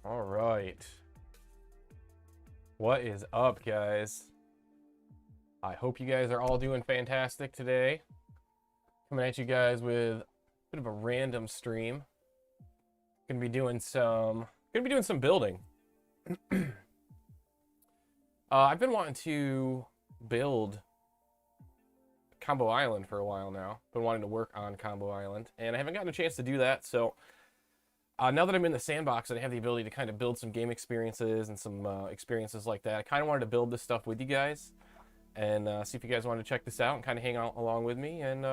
All right. What is up, guys? I hope you guys are all doing fantastic today. Coming at you guys with a bit of a random stream. Gonna be doing some building. I've been wanting to build Combo Island for a while now. Been wanting to work on Combo Island, and I haven't gotten a chance to do that. So now that I'm in the Sandbox and I have the ability to kind of build some game experiences and some experiences like that, I kind of wanted to build this stuff with you guys and see if you guys want to check this out and kind of hang out along with me, and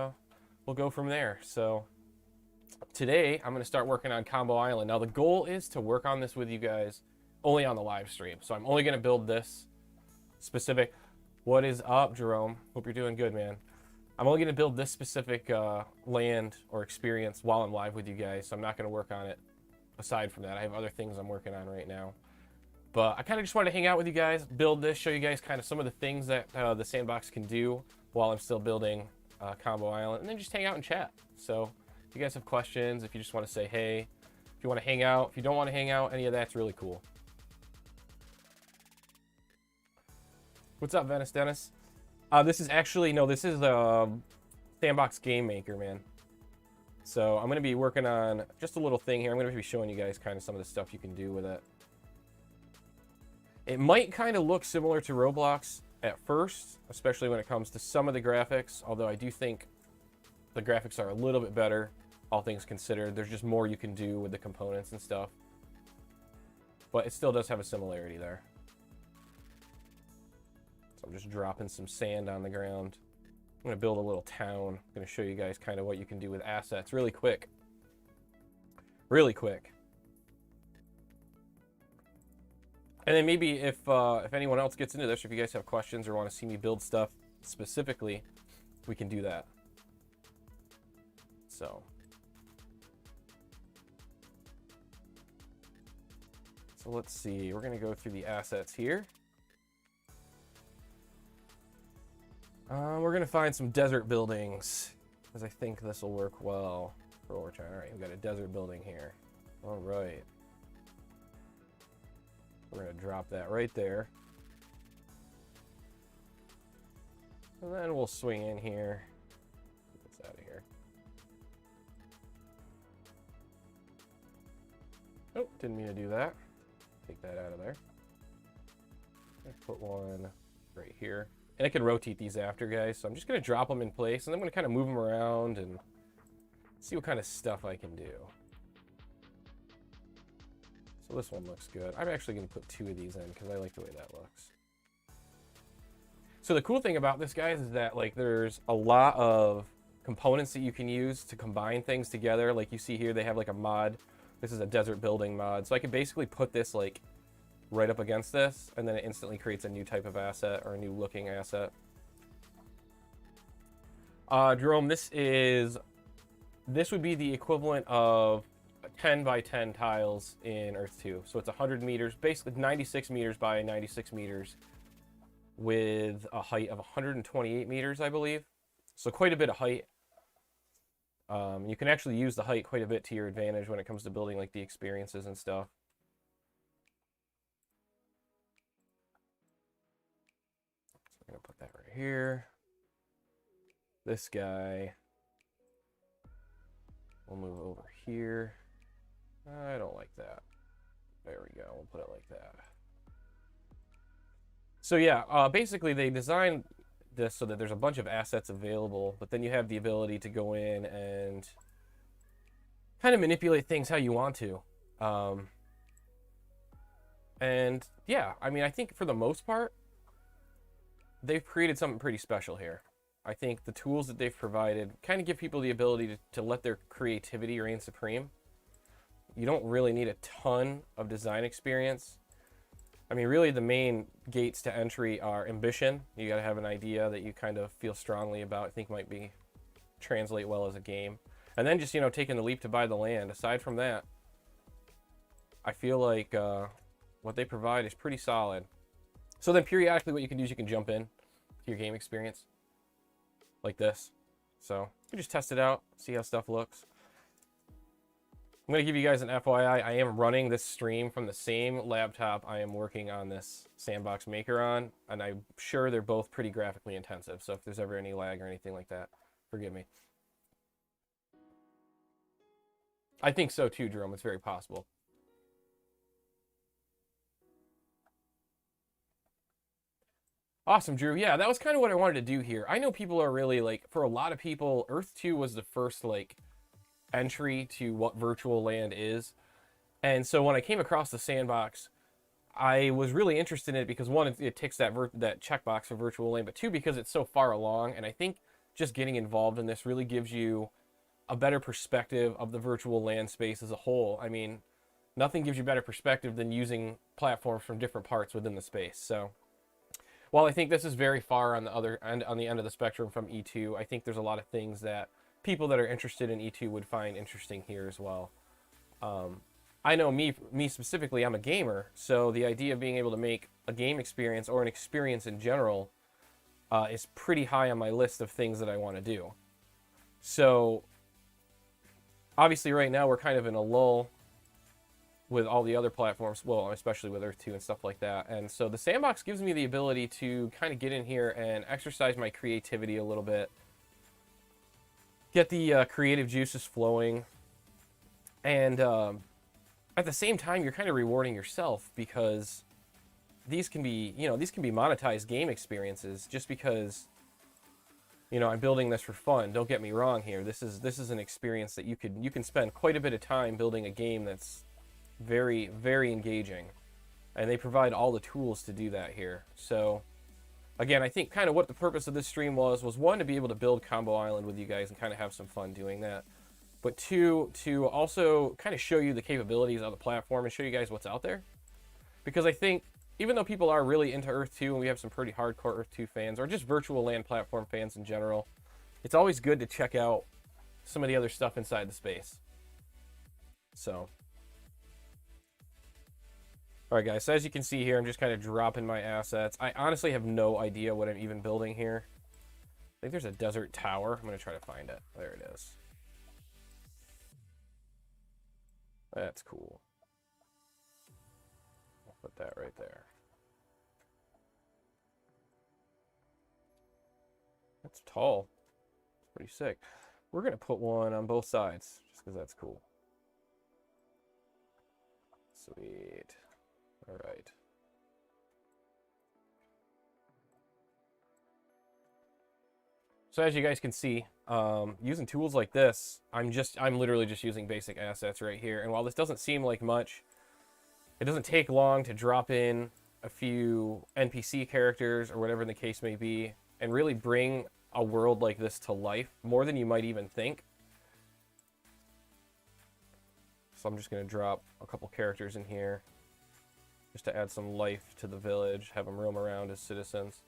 we'll go from there. So today I'm going to start working on Combo Island. Now the goal is to work on this with you guys only on the live stream. So I'm only going to build this specific. What is up, Jerome? Hope you're doing good, man. I'm only going to build this specific land or experience while I'm live with you guys. So I'm not going to work on it aside from that. I have other things I'm working on right now. But I kind of just wanted to hang out with you guys, build this, show you guys kind of some of the things that the Sandbox can do while I'm still building Combo Island, and then just hang out and chat. So if you guys have questions, if you just want to say hey, if you want to hang out, if you don't want to hang out, any of that's really cool. What's up, Venice Dennis? This is Sandbox Game Maker, man. So I'm going to be working on just a little thing here. I'm going to be showing you guys kind of some of the stuff you can do with it. It might kind of look similar to Roblox at first, especially when it comes to some of the graphics, although I do think the graphics are a little bit better, all things considered. There's just more you can do with the components and stuff. But it still does have a similarity there. So I'm just dropping some sand on the ground. I'm going to build a little town. I'm going to show you guys kind of what you can do with assets really quick. Really quick. And then maybe if anyone else gets into this, or if you guys have questions or want to see me build stuff specifically, we can do that. So let's see. We're going to go through the assets here. We're going to find some desert buildings, because I think this will work well for what we're trying. All right, we've got a desert building here. All right. We're going to drop that right there. And then we'll swing in here. Get this out of here. Oh, didn't mean to do that. Take that out of there. Put one right here. And I can rotate these after, guys. So I'm just going to drop them in place, and I'm going to kind of move them around and see what kind of stuff I can do. So this one looks good. I'm actually going to put two of these in because I like the way that looks. So the cool thing about this, guys, is that like there's a lot of components that you can use to combine things together. Like you see here, they have like a mod. This is a desert building mod. So I can basically put this like right up against this, and then it instantly creates a new type of asset or a new looking asset. Jerome, this would be the equivalent of 10 by 10 tiles in Earth 2. So it's 100 meters, basically 96 meters by 96 meters with a height of 128 meters, I believe. So quite a bit of height. You can actually use the height quite a bit to your advantage when it comes to building like the experiences and stuff. So I'm going to put that right here. This guy, we'll move over here. I don't like that. There we go. We'll put it like that. So yeah, basically they designed this so that there's a bunch of assets available, but then you have the ability to go in and kind of manipulate things how you want to. And yeah, I mean, I think for the most part, they've created something pretty special here. I think the tools that they've provided kind of give people the ability to let their creativity reign supreme. You don't really need a ton of design experience. I mean, really the main gates to entry are ambition. You got to have an idea that you kind of feel strongly about, I think might translate well as a game. And then just, taking the leap to buy the land. Aside from that, I feel like what they provide is pretty solid. So then periodically what you can do is you can jump in to your game experience like this. So you can just test it out, see how stuff looks. I'm going to give you guys an FYI. I am running this stream from the same laptop I am working on this Sandbox Maker on, and I'm sure they're both pretty graphically intensive, so if there's ever any lag or anything like that, forgive me. I think so too, Jerome. It's very possible. Awesome, Drew. Yeah, that was kind of what I wanted to do here. I know people are really, like, for a lot of people, Earth 2 was the first, like, entry to what virtual land is. And so when I came across the Sandbox, I was really interested in it because, one, it ticks that checkbox for virtual land, but two, because it's so far along. And I think just getting involved in this really gives you a better perspective of the virtual land space as a whole. I mean, nothing gives you better perspective than using platforms from different parts within the space. So while I think this is very far on the other end, on the end of the spectrum from E2, I think there's a lot of things that people that are interested in E2 would find interesting here as well. I know me specifically, I'm a gamer, so the idea of being able to make a game experience or an experience in general is pretty high on my list of things that I want to do. So obviously right now we're kind of in a lull with all the other platforms, well, especially with Earth 2 and stuff like that. And so the Sandbox gives me the ability to kind of get in here and exercise my creativity a little bit, get the creative juices flowing, and at the same time, you're kind of rewarding yourself because these can be, these can be monetized game experiences just because, I'm building this for fun. Don't get me wrong here. This is an experience that you can spend quite a bit of time building a game that's very, very engaging, and they provide all the tools to do that here. So again, I think kind of what the purpose of this stream was one, to be able to build Combo Island with you guys and kind of have some fun doing that, but two, to also kind of show you the capabilities of the platform and show you guys what's out there. Because I think even though people are really into Earth 2 and we have some pretty hardcore Earth 2 fans or just virtual land platform fans in general, it's always good to check out some of the other stuff inside the space. So all right, guys, so as you can see here, I'm just kind of dropping my assets. I honestly have no idea what I'm even building here. I think there's a desert tower. I'm going to try to find it. There it is. That's cool. I'll put that right there. That's tall. It's pretty sick. We're going to put one on both sides, just because that's cool. Sweet. All right. So as you guys can see, using tools like this, I'm literally just using basic assets right here. And while this doesn't seem like much, it doesn't take long to drop in a few NPC characters or whatever the case may be, and really bring a world like this to life more than you might even think. So I'm just going to drop a couple characters in here, just to add some life to the village, have them roam around as citizens.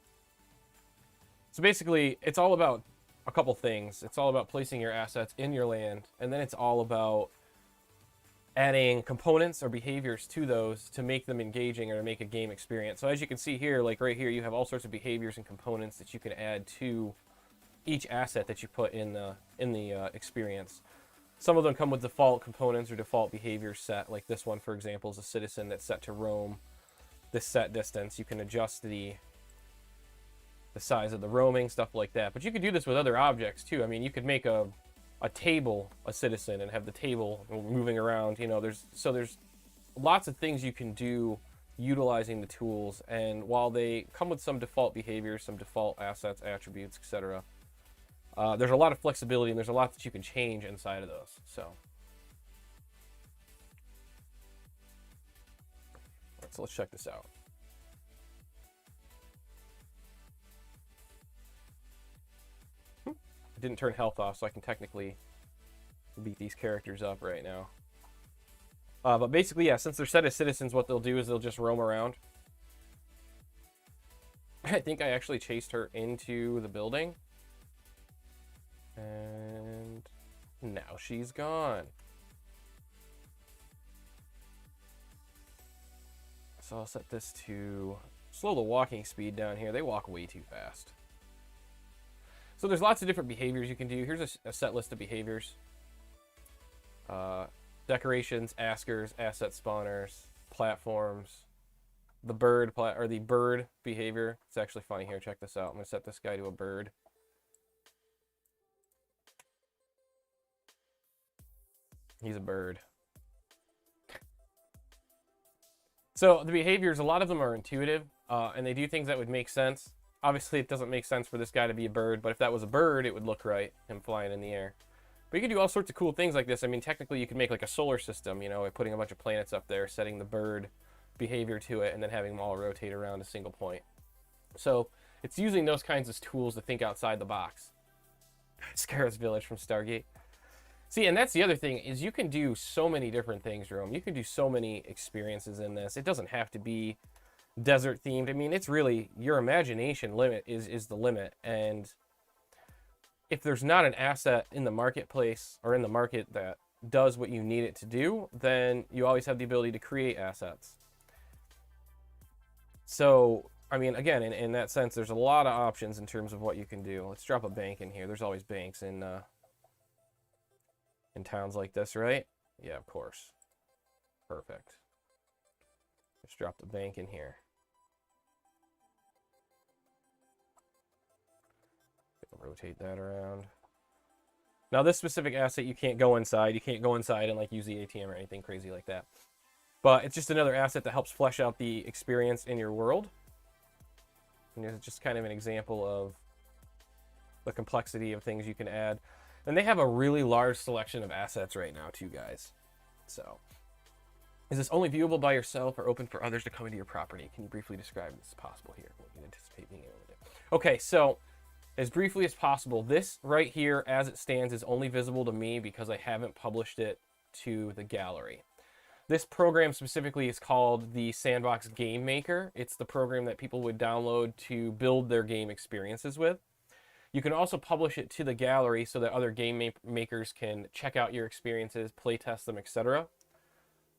So basically, it's all about a couple things. It's all about placing your assets in your land, and then it's all about adding components or behaviors to those to make them engaging or to make a game experience. So as you can see here, like right here, you have all sorts of behaviors and components that you can add to each asset that you put in the experience. Some of them come with default components or default behaviors set, like this one, for example, is a citizen that's set to roam this set distance. You can adjust the size of the roaming, stuff like that. But you could do this with other objects, too. I mean, you could make a table a citizen and have the table moving around. There's lots of things you can do utilizing the tools. And while they come with some default behaviors, some default assets, attributes, etc., there's a lot of flexibility and there's a lot that you can change inside of those. So let's check this out. I didn't turn health off, so I can technically beat these characters up right now. But basically, yeah, since they're set as citizens, what they'll do is they'll just roam around. I think I actually chased her into the building. And now she's gone. So I'll set this to slow the walking speed down here. They walk way too fast. So there's lots of different behaviors you can do. Here's a set list of behaviors. decorations, askers, asset spawners, platforms, the bird the bird behavior. It's actually funny here. Check this out. I'm gonna set this guy to a bird. He's a bird. So the behaviors, a lot of them are intuitive, and they do things that would make sense. Obviously, it doesn't make sense for this guy to be a bird, but if that was a bird, it would look right, him flying in the air. But you can do all sorts of cool things like this. I mean, technically, you could make like a solar system, you know, by putting a bunch of planets up there, setting the bird behavior to it, and then having them all rotate around a single point. So it's using those kinds of tools to think outside the box. Scarab's Village from Stargate. See, and that's the other thing, is you can do so many different things, Jerome. You can do so many experiences in this. It doesn't have to be desert themed. I mean, it's really your imagination limit is the limit. And if there's not an asset in the marketplace or in the market that does what you need it to do, then you always have the ability to create assets. So, I mean, again, in that sense, there's a lot of options in terms of what you can do. Let's drop a bank in here. There's always banks in towns like this, right? Yeah, of course. Perfect. Just drop the bank in here. Rotate that around. Now, this specific asset, you can't go inside. You can't go inside and like use the ATM or anything crazy like that. But it's just another asset that helps flesh out the experience in your world. And it's just kind of an example of the complexity of things you can add. And they have a really large selection of assets right now too, guys. So, is this only viewable by yourself or open for others to come into your property? Can you briefly describe this possible here? What you anticipate being able to do? Okay, so as briefly as possible, this right here as it stands is only visible to me because I haven't published it to the gallery. This program specifically is called the Sandbox Game Maker. It's the program that people would download to build their game experiences with. You can also publish it to the gallery so that other game makers can check out your experiences, play test them, etc.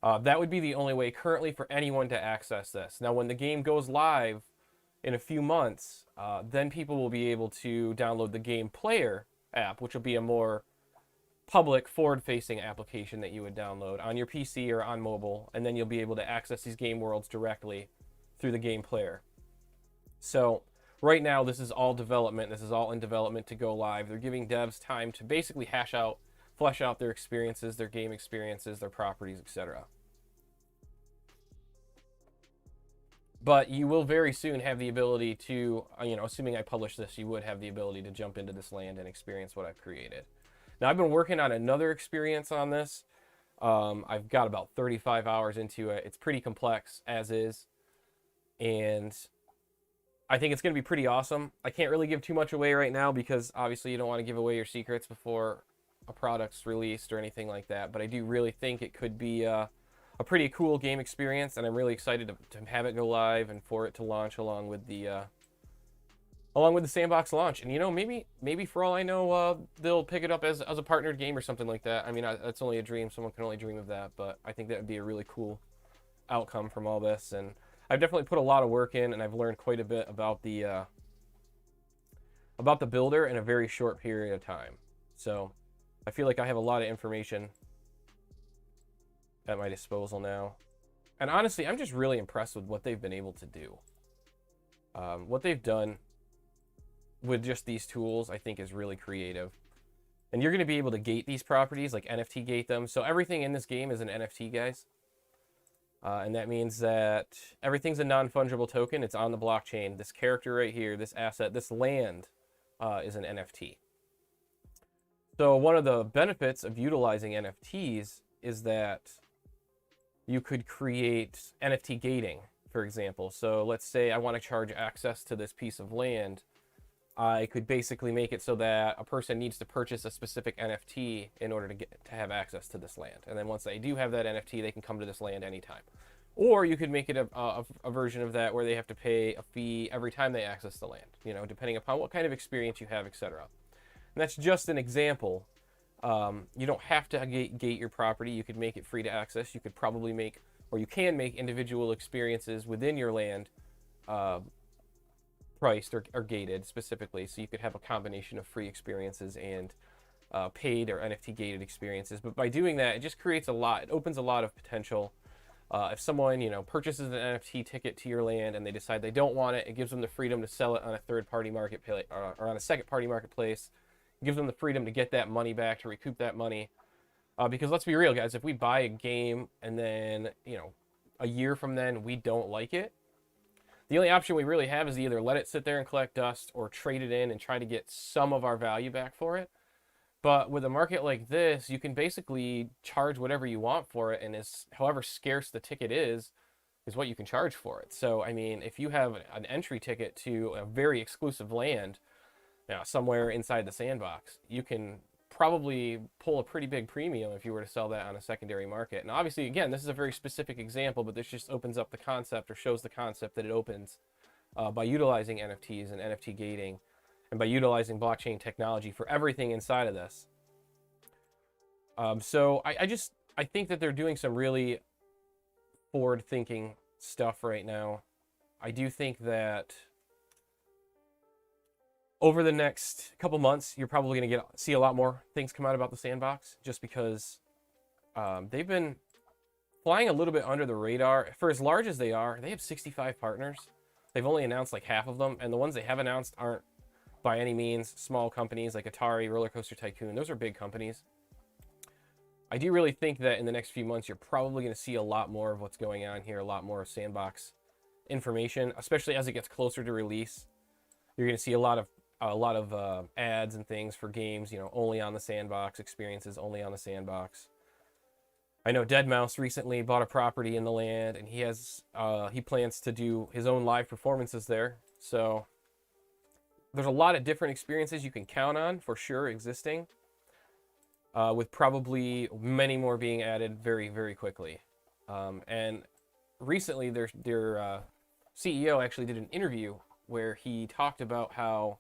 That would be the only way currently for anyone to access this. Now, when the game goes live in a few months, then people will be able to download the Game Player app, which will be a more public, forward-facing application that you would download on your PC or on mobile, and then you'll be able to access these game worlds directly through the Game Player. So right now, this is all development. This is all in development to go live. They're giving devs time to basically flesh out their experiences, their game experiences, their properties, etc. But you will very soon have the ability to, assuming I publish this, you would have the ability to jump into this land and experience what I've created. Now, I've been working on another experience on this. I've got about 35 hours into it. It's pretty complex as is. And I think it's going to be pretty awesome. I can't really give too much away right now because obviously you don't want to give away your secrets before a product's released or anything like that. But I do really think it could be a pretty cool game experience, and I'm really excited to have it go live and for it to launch along with the Sandbox launch. And maybe for all I know, they'll pick it up as a partnered game or something like that. I mean, that's only a dream. Someone can only dream of that, but I think that would be a really cool outcome from all this. And I've definitely put a lot of work in, and I've learned quite a bit about the builder in a very short period of time. So I feel like I have a lot of information at my disposal now. And honestly, I'm just really impressed with what they've been able to do. What they've done with just these tools, I think, is really creative. And you're going to be able to gate these properties, like NFT gate them. So everything in this game is an NFT, guys. And that means that everything's a non-fungible token. It's on the blockchain. This character right here, this asset, this land is an NFT. So one of the benefits of utilizing NFTs is that you could create NFT gating, for example. So let's say I want to charge access to this piece of land. I could basically make it so that a person needs to purchase a specific NFT in order to have access to this land. And then once they do have that NFT, they can come to this land anytime. Or you could make it a version of that where they have to pay a fee every time they access the land, depending upon what kind of experience you have, etc. And that's just an example. You don't have to gate your property. You could make it free to access. You could probably make, or you can make individual experiences within your land priced or gated specifically. So you could have a combination of free experiences and paid or NFT gated experiences. But by doing that, it just creates a lot. It opens a lot of potential. If someone, purchases an NFT ticket to your land and they decide they don't want it, it gives them the freedom to sell it on a third-party marketplace or on a second-party marketplace. It gives them the freedom to get that money back, to recoup that money. Because let's be real, guys, if we buy a game and then, a year from then we don't like it, the only option we really have is to either let it sit there and collect dust or trade it in and try to get some of our value back for it. But with a market like this, you can basically charge whatever you want for it, and however scarce the ticket is what you can charge for it. So, I mean, if you have an entry ticket to a very exclusive land, somewhere inside the sandbox, you can probably pull a pretty big premium if you were to sell that on a secondary market. And obviously, again, this is a very specific example, but this just opens up the concept, or shows the concept that it opens by utilizing NFTs and NFT gating, and by utilizing blockchain technology for everything inside of this. So I think that they're doing some really forward-thinking stuff right now. I do think that over the next couple months, you're probably going to see a lot more things come out about the sandbox, just because they've been flying a little bit under the radar. For as large as they are, they have 65 partners. They've only announced like half of them, and the ones they have announced aren't by any means small companies like Atari, Roller Coaster Tycoon. Those are big companies. I do really think that in the next few months, you're probably going to see a lot more of what's going on here, a lot more sandbox information, especially as it gets closer to release. You're going to see a lot of ads and things for games, only on the sandbox, experiences only on the sandbox. I know deadmau5 recently bought a property in the land, and he plans to do his own live performances there. So there's a lot of different experiences you can count on for sure existing, with probably many more being added very, very quickly. And recently their CEO actually did an interview where he talked about how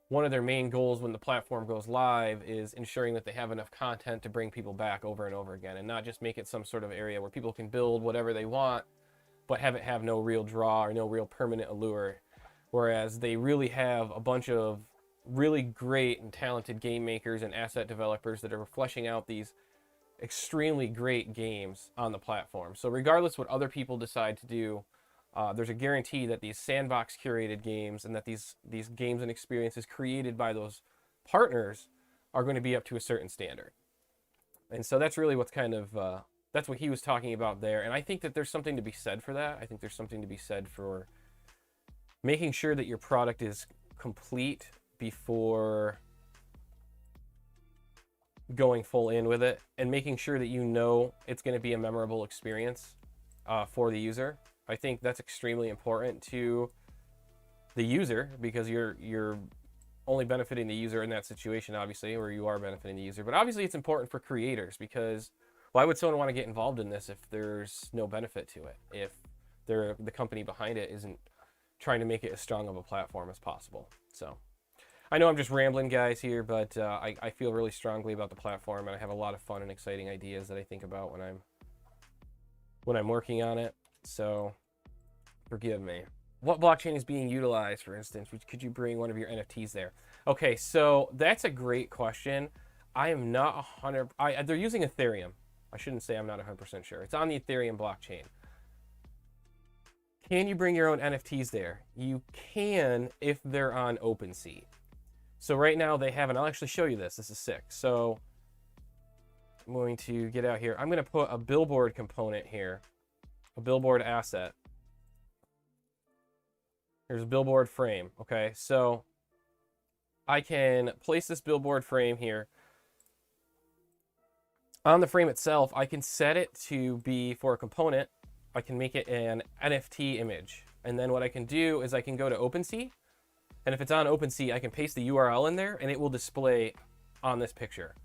one of their main goals when the platform goes live is ensuring that they have enough content to bring people back over and over again, and not just make it some sort of area where people can build whatever they want, but have it have no real draw or no real permanent allure. Whereas they really have a bunch of really great and talented game makers and asset developers that are fleshing out these extremely great games on the platform. So regardless what other people decide to do, there's a guarantee that these sandbox curated games and that these games and experiences created by those partners are going to be up to a certain standard. And so that's really what's that's what he was talking about there. And I think that there's something to be said for that. I think there's something to be said for making sure that your product is complete before going full in with it, and making sure that it's going to be a memorable experience for the user. I think that's extremely important to the user, because you're only benefiting the user in that situation, obviously, or you are benefiting the user. But obviously it's important for creators, because why would someone want to get involved in this if there's no benefit to it? If the company behind it isn't trying to make it as strong of a platform as possible. So I know I'm just rambling, guys, here, but I feel really strongly about the platform, and I have a lot of fun and exciting ideas that I think about when I'm working on it. So forgive me. What blockchain is being utilized, for instance? Could you bring one of your NFTs there? Okay, so that's a great question. I am not 100%. They're using Ethereum. I shouldn't say I'm not 100% sure. It's on the Ethereum blockchain. Can you bring your own NFTs there? You can if they're on OpenSea. So right now they have, and I'll actually show you this. This is sick. So I'm going to get out here. I'm going to put a billboard component here, a billboard asset. Here's a billboard frame. Okay, so I can place this billboard frame here. On the frame itself, I can set it to be for a component. I can make it an NFT image. And then what I can do is I can go to OpenSea. And if it's on OpenSea, I can paste the URL in there, and it will display on this picture,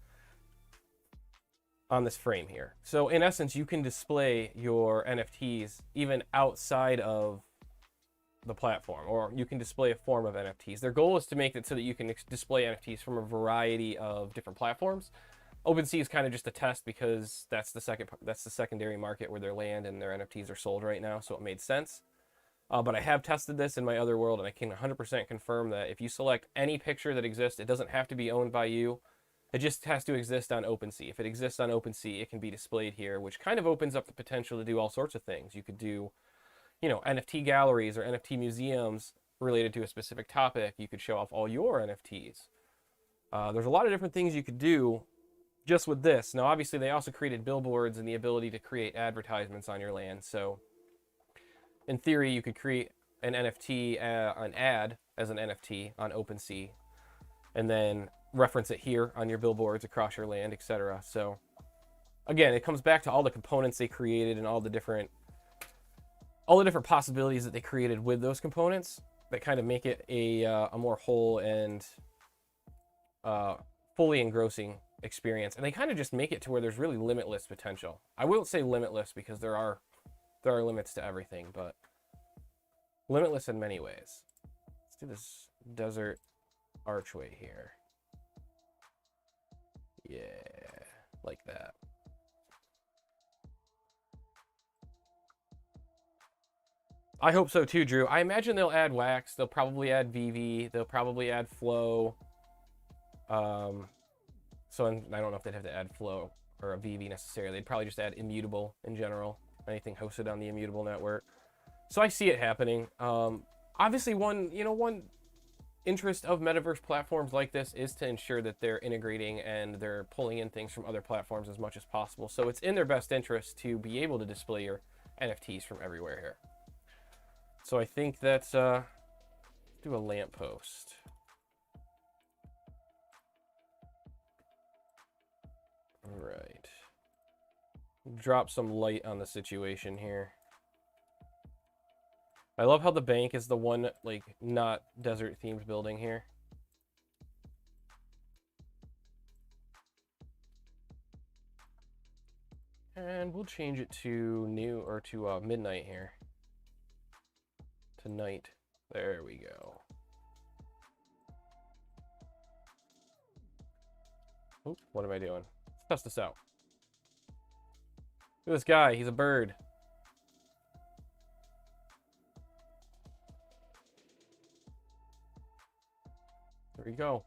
on this frame here. So in essence, you can display your NFTs even outside of the platform, or you can display a form of NFTs. Their goal is to make it so that you can display NFTs from a variety of different platforms. OpenSea is kind of just a test, because that's the secondary market where their land and their NFTs are sold right now, so it made sense. But I have tested this in my other world, and I can 100% confirm that if you select any picture that exists, it doesn't have to be owned by you. It just has to exist on OpenSea. If it exists on OpenSea, it can be displayed here, which kind of opens up the potential to do all sorts of things. You could do, you know, NFT galleries or NFT museums related to a specific topic. You could show off all your NFTs. There's a lot of different things you could do just with this. Now, obviously, they also created billboards and the ability to create advertisements on your land. So, in theory, you could create an NFT, an ad as an NFT on OpenSea, and then reference it here on your billboards across your land, etc. So, again, it comes back to all the components they created and all the different possibilities that they created with those components that kind of make it a more whole and fully engrossing experience. And they kind of just make it to where there's really limitless potential. I won't say limitless because there are limits to everything, but limitless in many ways. Let's do this desert archway here. Yeah, like that. I hope so too, Drew. I imagine they'll add wax. They'll probably add VV. They'll probably add flow. So I don't know if they'd have to add flow or a VV necessarily. They'd probably just add immutable in general. Anything hosted on the immutable network. So I see it happening. Obviously, one interest of metaverse platforms like this is to ensure that they're integrating and they're pulling in things from other platforms as much as possible. So it's in their best interest to be able to display your NFTs from everywhere here. So I think that's do a lamppost. All right. Drop some light on the situation here. I love how the bank is the one, like, not desert-themed building here. And we'll change it to midnight here. To night. There we go. Oop, what am I doing? Let's test this out. Look at this guy. He's a bird. There we go.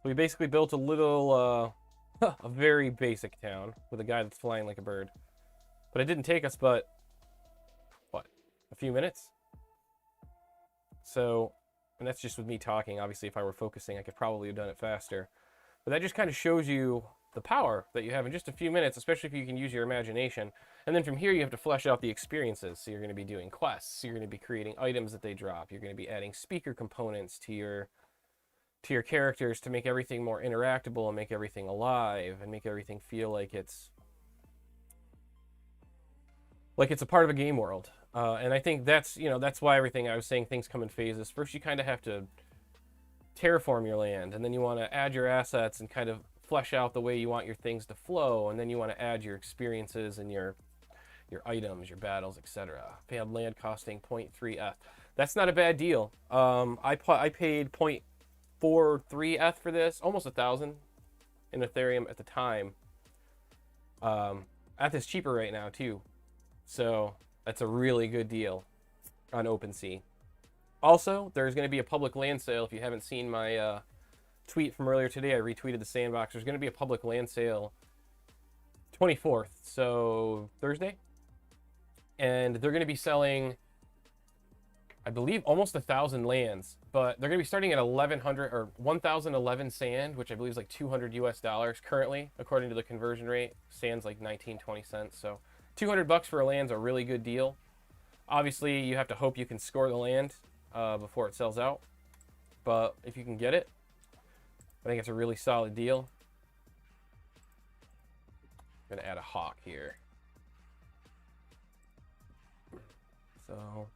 We basically built a little, a very basic town with a guy that's flying like a bird. But it didn't take us but, what, a few minutes? So, and that's just with me talking. Obviously, if I were focusing, I could probably have done it faster. But that just kind of shows you the power that you have in just a few minutes, especially if you can use your imagination. And then from here, you have to flesh out the experiences. So you're going to be doing quests. You're going to be creating items that they drop. You're going to be adding speaker components to your characters to make everything more interactable and make everything alive and make everything feel like it's a part of a game world. And I think that's why everything I was saying, things come in phases. First, you kind of have to terraform your land, and then you want to add your assets and kind of flesh out the way you want your things to flow, and then you want to add your experiences and your items, your battles, etc. Paid land costing 0.3 ETH. That's not a bad deal. I paid 0.43 ETH for this, almost 1,000 in Ethereum at the time. ETH is cheaper right now too, so that's a really good deal on OpenSea. Also, there's going to be a public land sale. If you haven't seen my tweet from earlier today, I retweeted the Sandbox. There's going to be a public land sale 24th, so Thursday. And they're going to be selling, I believe, almost 1,000 lands. But they're going to be starting at 1,100 or 1,011 sand, which I believe is like $200 US currently, according to the conversion rate. Sand's like 19-20 cents. So $200 for a land's a really good deal. Obviously, you have to hope you can score the land before it sells out. But if you can get it, I think it's a really solid deal. I'm going to add a hawk here. So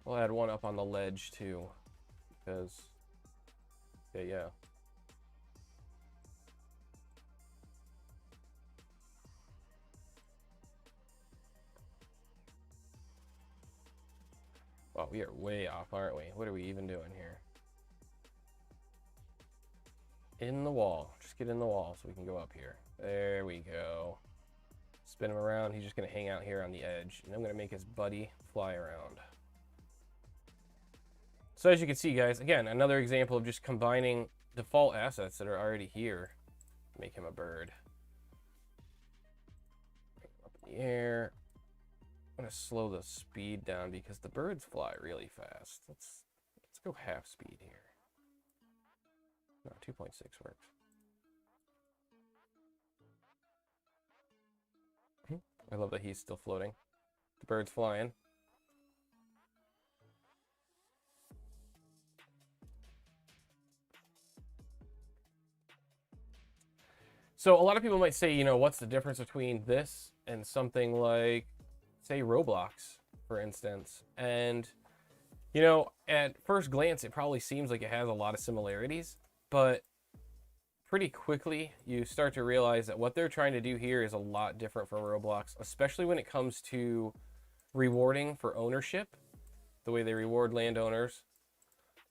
we'll add one up on the ledge too, because yeah. Well, we are way off, aren't we? What are we even doing here? In the wall. Just get in the wall so we can go up here. There we go. Spin him around. He's just going to hang out here on the edge. And I'm going to make his buddy fly around. So as you can see, guys, again, another example of just combining default assets that are already here. Make him a bird. Up in the air. I'm gonna slow the speed down because the birds fly really fast. Let's go half speed here. No, 2.6 works. I love that he's still floating. The bird's flying. So a lot of people might say, you know, what's the difference between this and something like, say, Roblox, for instance? And, you know, at first glance, it probably seems like it has a lot of similarities, but pretty quickly you start to realize that what they're trying to do here is a lot different from Roblox, especially when it comes to rewarding for ownership, the way they reward landowners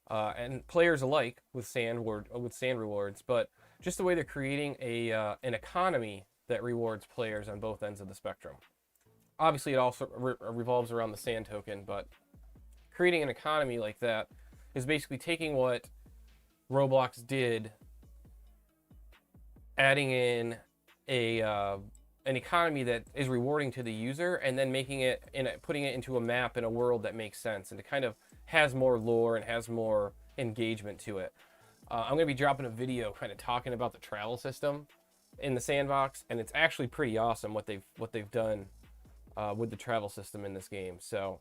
and players alike with sand rewards, but just the way they're creating an economy that rewards players on both ends of the spectrum. Obviously, it also revolves around the sand token, but creating an economy like that is basically taking what Roblox did, adding in an economy that is rewarding to the user, and then putting it into a map in a world that makes sense and it kind of has more lore and has more engagement to it. I'm going to be dropping a video kind of talking about the travel system in the sandbox, and it's actually pretty awesome what they've done with the travel system in this game. So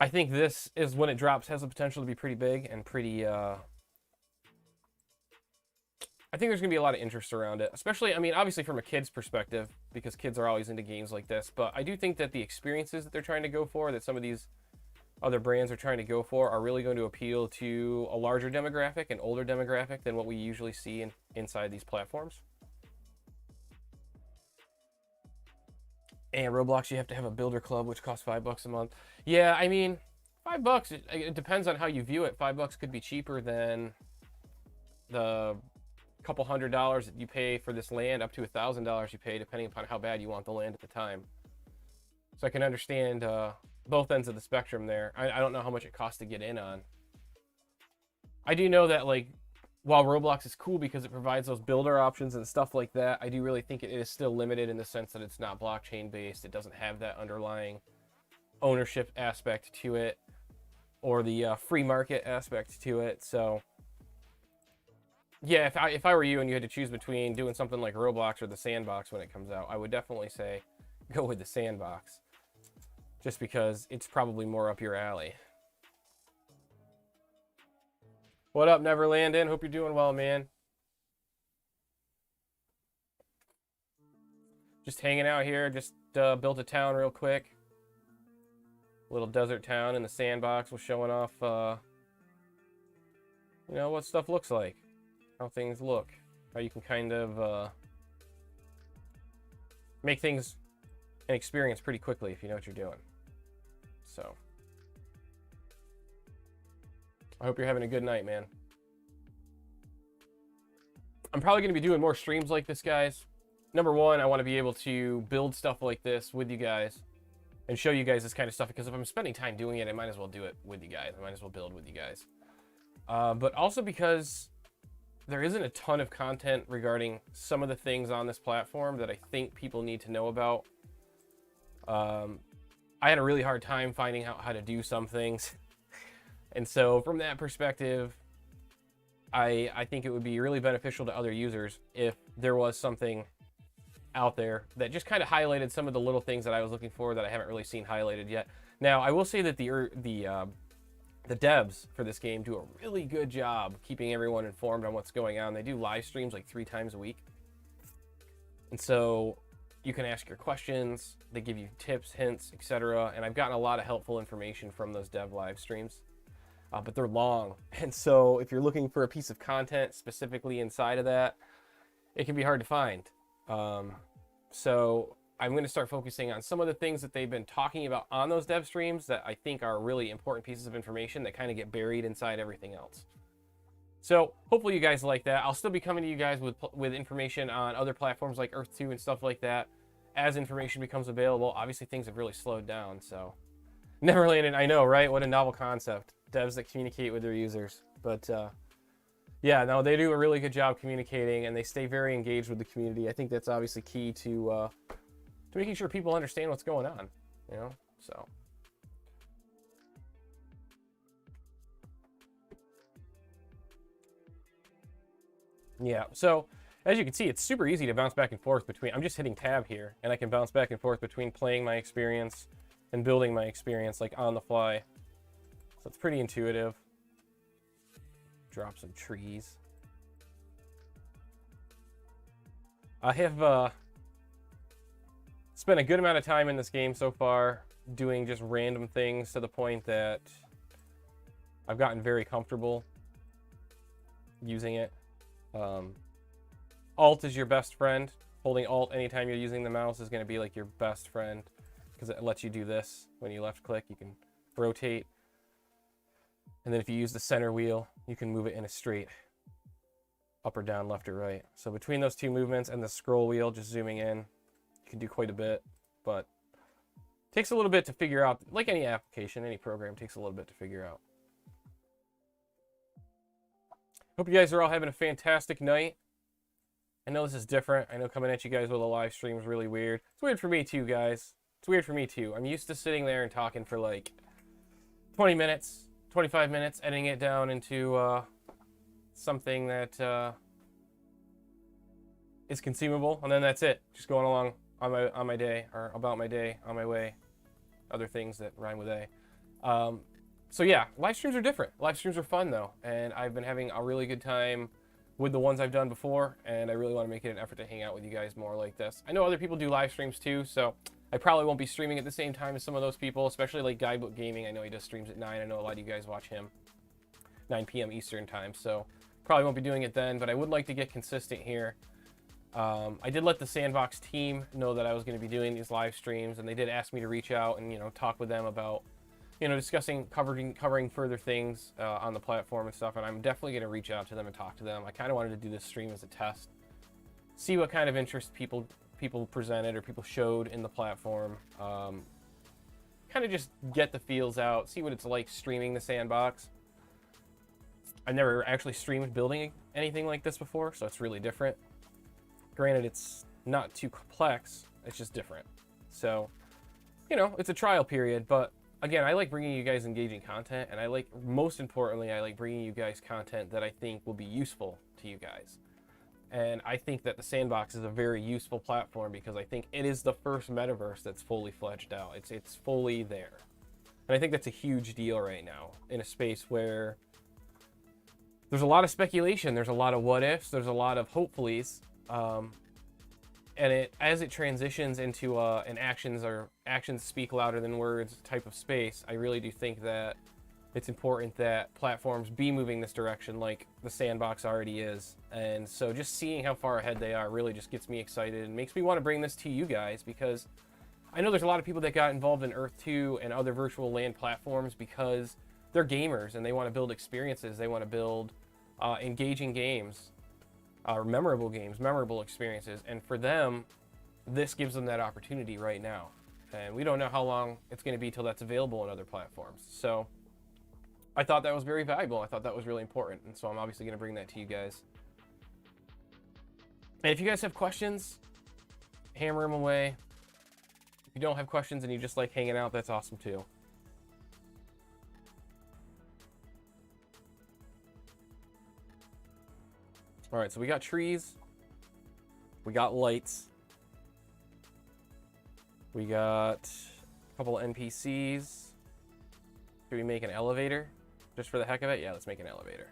I think this is, when it drops, has the potential to be pretty big and pretty I think there's going to be a lot of interest around it, especially, I mean, obviously from a kid's perspective, because kids are always into games like this, but I do think that the experiences that they're trying to go for, that some of these other brands are trying to go for, are really going to appeal to a larger demographic, an older demographic, than what we usually see inside these platforms. And Roblox, you have to have a builder club, which costs $5 a month. Yeah, I mean, $5, it depends on how you view it. $5 could be cheaper than the couple $100s that you pay for this land, up to $1,000 you pay, depending upon how bad you want the land at the time. So I can understand both ends of the spectrum there. I don't know how much it costs to get in on. I do know that, like, while Roblox is cool because it provides those builder options and stuff like that, I do really think it is still limited in the sense that it's not blockchain based. It doesn't have that underlying ownership aspect to it, or the free market aspect to it. So yeah, if I were you and you had to choose between doing something like Roblox or the Sandbox when it comes out, I would definitely say go with the Sandbox, just because it's probably more up your alley. What up, Neverlandin? Hope you're doing well, man. Just hanging out here. Just built a town real quick. Little desert town in the Sandbox. Was showing off, you know, what stuff looks like. How things look. How you can kind of make things an experience pretty quickly if you know what you're doing. So I hope you're having a good night, man. I'm probably going to be doing more streams like this, guys. Number one, I want to be able to build stuff like this with you guys and show you guys this kind of stuff, because if I'm spending time doing it, I might as well do it with you guys. I might as well build with you guys. But also because there isn't a ton of content regarding some of the things on this platform that I think people need to know about. I had a really hard time finding out how to do some things. And so from that perspective, I think it would be really beneficial to other users if there was something out there that just kind of highlighted some of the little things that I was looking for that I haven't really seen highlighted yet. Now, I will say that the devs for this game do a really good job keeping everyone informed on what's going on. They do live streams like 3 times a week. And so you can ask your questions, they give you tips, hints, etc. And I've gotten a lot of helpful information from those dev live streams. But they're long. And so if you're looking for a piece of content specifically inside of that, it can be hard to find. So I'm going to start focusing on some of the things that they've been talking about on those dev streams that I think are really important pieces of information that kind of get buried inside everything else. So hopefully you guys like that. I'll still be coming to you guys with information on other platforms like Earth 2 and stuff like that as information becomes available. Obviously things have really slowed down, so Never landed. I know, right? What a novel concept. Devs that communicate with their users. But yeah, no, they do a really good job communicating, and they stay very engaged with the community. I think that's obviously key to making sure people understand what's going on. You know, so. Yeah, so as you can see, it's super easy to bounce back and forth between. I'm just hitting tab here, and I can bounce back and forth between playing my experience and building my experience like on the fly. So it's pretty intuitive. Drop some trees. I have spent a good amount of time in this game so far doing just random things to the point that I've gotten very comfortable using it. Alt is your best friend. Holding Alt anytime you're using the mouse is going to be like your best friend because it lets you do this. When you left click, you can rotate. And then if you use the center wheel, you can move it in a straight up or down, left or right. So between those two movements and the scroll wheel, just zooming in, you can do quite a bit, but it takes a little bit to figure out. Like any application, any program takes a little bit to figure out. Hope you guys are all having a fantastic night. I know this is different. I know coming at you guys with a live stream is really weird. It's weird for me too, guys. It's weird for me too. I'm used to sitting there and talking for like 20 minutes, 25 minutes, editing it down into something that is consumable, and then that's it. Just going along on my day, or about my day, on my way. Other things that rhyme with A. So yeah, live streams are different. Live streams are fun though, and I've been having a really good time with the ones I've done before, and I really want to make it an effort to hang out with you guys more like this. I know other people do live streams too, so I probably won't be streaming at the same time as some of those people, especially like Guidebook Gaming. I know he does streams at 9. I know a lot of you guys watch him 9 p.m. Eastern time, so probably won't be doing it then, but I would like to get consistent here. I did let the Sandbox team know that I was going to be doing these live streams, and they did ask me to reach out and, you know, talk with them about, you know, discussing, covering further things on the platform and stuff, and I'm definitely going to reach out to them and talk to them. I kind of wanted to do this stream as a test, see what kind of interest people presented or people showed in the platform, kind of just get the feels out, see what it's like streaming the Sandbox. I've never actually streamed building anything like this before, so it's really different. Granted, it's not too complex, it's just different. So, you know, it's a trial period, but again, I like bringing you guys engaging content, and I like, most importantly, I like bringing you guys content that I think will be useful to you guys. And I think that the Sandbox is a very useful platform because I think it is the first metaverse that's fully fledged out. It's fully there. And I think that's a huge deal right now in a space where there's a lot of speculation, there's a lot of what ifs, there's a lot of hopefullys. And as it transitions into an actions speak louder than words type of space, I really do think that it's important that platforms be moving this direction like the Sandbox already is. And so just seeing how far ahead they are really just gets me excited and makes me want to bring this to you guys, because I know there's a lot of people that got involved in Earth 2 and other virtual land platforms because they're gamers and they want to build experiences, they want to build engaging games. Memorable games, memorable experiences, and for them, this gives them that opportunity right now. And we don't know how long it's going to be till that's available on other platforms. So I thought that was very valuable. I thought that was really important, and so I'm obviously going to bring that to you guys. And if you guys have questions, hammer them away. If you don't have questions and you just like hanging out, that's awesome too. All right, so we got trees, we got lights, we got a couple of NPCs. Should we make an elevator just for the heck of it? Yeah, let's make an elevator.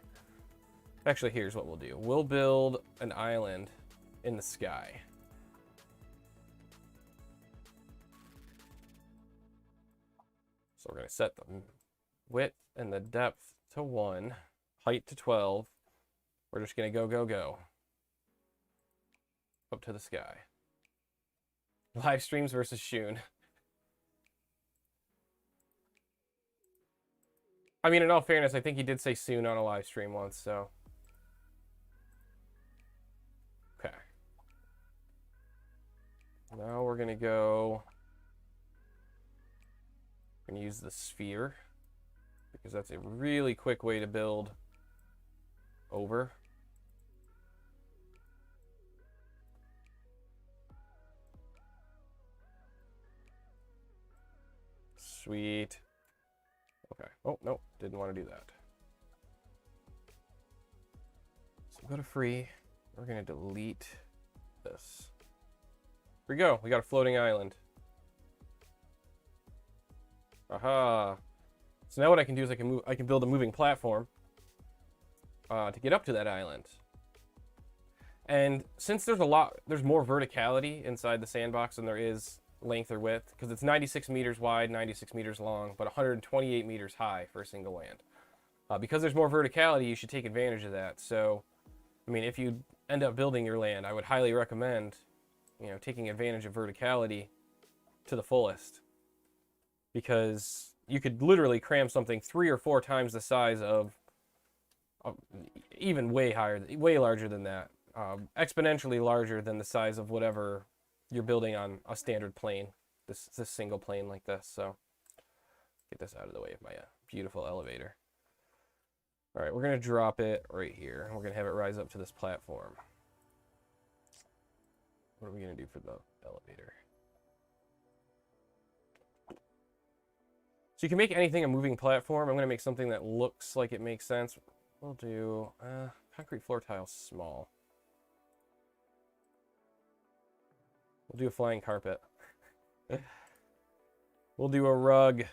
Actually, here's what we'll do. We'll build an island in the sky. So we're gonna set the width and the depth to 1, height to 12. We're just going to go up to the sky. Live streams versus Shun. I mean, in all fairness, I think he did say soon on a live stream once, so. Okay. Now we're going to go We're going to use the sphere because that's a really quick way to build over. Sweet. Okay. Oh, no, didn't want to do that. So go to free. We're going to delete this. Here we go. We got a floating island. Aha. So now what I can do is I can build a moving platform to get up to that island. And since there's more verticality inside the sandbox than there is length or width, because it's 96 meters wide, 96 meters long, but 128 meters high for a single land. Because there's more verticality, you should take advantage of that. So, I mean, if you end up building your land, I would highly recommend, taking advantage of verticality to the fullest. Because you could literally cram something 3 or 4 times the size of even way larger than that. Exponentially larger than the size of whatever you're building on a standard plane, this single plane like this. So get this out of the way of my beautiful elevator. All right, we're going to drop it right here. We're going to have it rise up to this platform. What are we going to do for the elevator? So you can make anything a moving platform. I'm going to make something that looks like it makes sense. We'll do concrete floor tile small. We'll do a flying carpet. We'll do a rug.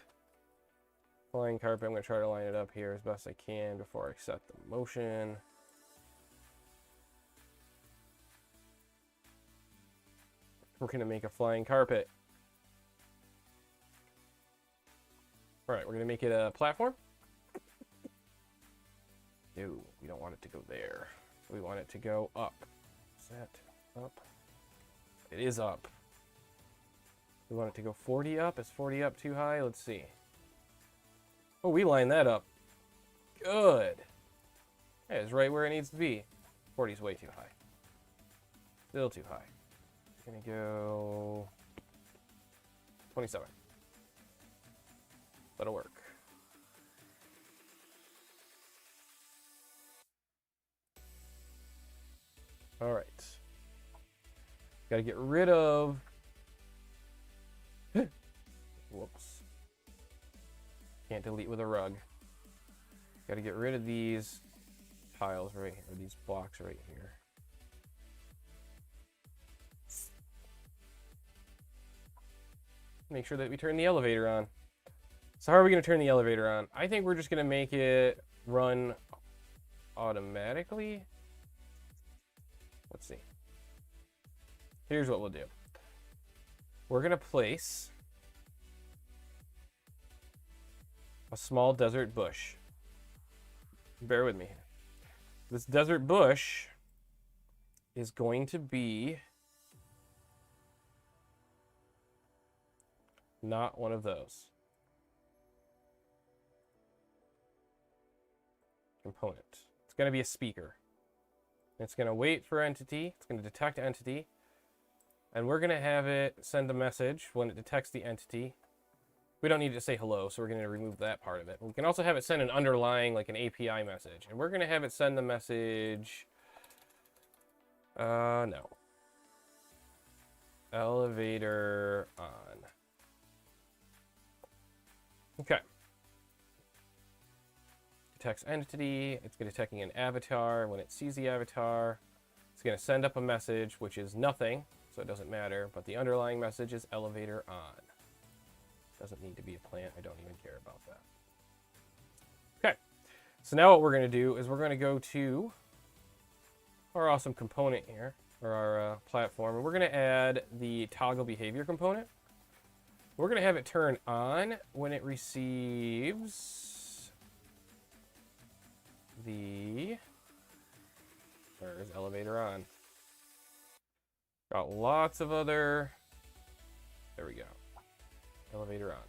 Flying carpet. I'm going to try to line it up here as best I can before I set the motion. We're going to make a flying carpet. All right, we're going to make it a platform. No, we don't want it to go there. We want it to go up. Is that up? It is up. We want it to go 40 up. Is 40 up too high? Let's see. Oh, we lined that up. Good. That is right where it needs to be. 40 is way too high. Still too high. Gonna go 27. That'll work. All right. Got to get rid of... Whoops. Can't delete with a rug. Got to get rid of these tiles right here, or these blocks right here. Make sure that we turn the elevator on. So how are we going to turn the elevator on? I think we're just going to make it run automatically. Let's see. Here's what we'll do. We're going to place a small desert bush. Bear with me here. This desert bush is going to be not one of those. Component. It's going to be a speaker. It's going to wait for entity. It's going to detect entity. And we're going to have it send a message when it detects the entity. We don't need it to say hello, so we're going to remove that part of it. We can also have it send an underlying, like an API message. And we're going to have it send the message... no. Elevator on. Okay. Detects entity. It's detecting an avatar. When it sees the avatar, it's going to send up a message, which is nothing, so it doesn't matter. But the underlying message is elevator on. Doesn't need to be a plant. I don't even care about that. Okay. So now what we're going to do is we're going to go to our awesome component here, or our platform, and we're going to add the toggle behavior component. We're going to have it turn on when it receives the... Where's elevator on? Got lots of other... There we go. Elevator on.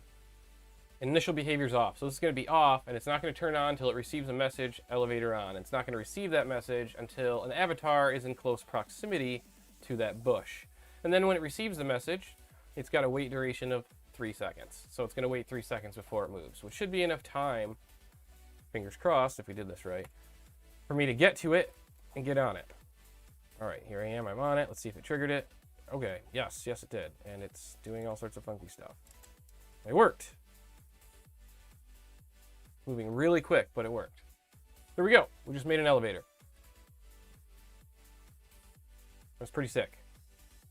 Initial behavior's off. So this is going to be off, and it's not going to turn on until it receives a message, elevator on. It's not going to receive that message until an avatar is in close proximity to that bush. And then when it receives the message, it's got a wait duration of 3 seconds. So it's going to wait 3 seconds before it moves, which should be enough time, fingers crossed if we did this right, for me to get to it and get on it. All right, here I am. I'm on it. Let's see if it triggered it. Okay, yes, it did. And it's doing all sorts of funky stuff. It worked. Moving really quick, but it worked. There we go. We just made an elevator. That's pretty sick.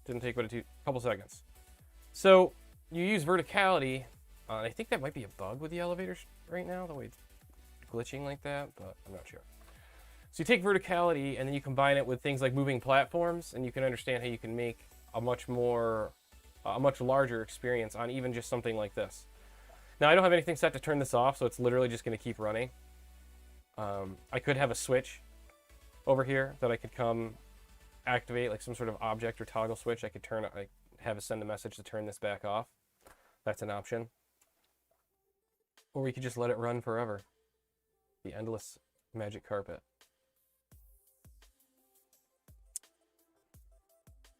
Didn't take but a couple seconds. So you use verticality. I think that might be a bug with the elevators right now, the way it's glitching like that, but I'm not sure. So you take verticality and then you combine it with things like moving platforms, and you can understand how you can make a much larger experience on even just something like this. Now I don't have anything set to turn this off, so it's literally just going to keep running. I could have a switch over here that I could come activate, like some sort of object or toggle switch. I could have it send a message to turn this back off. That's an option. Or we could just let it run forever. The endless magic carpet.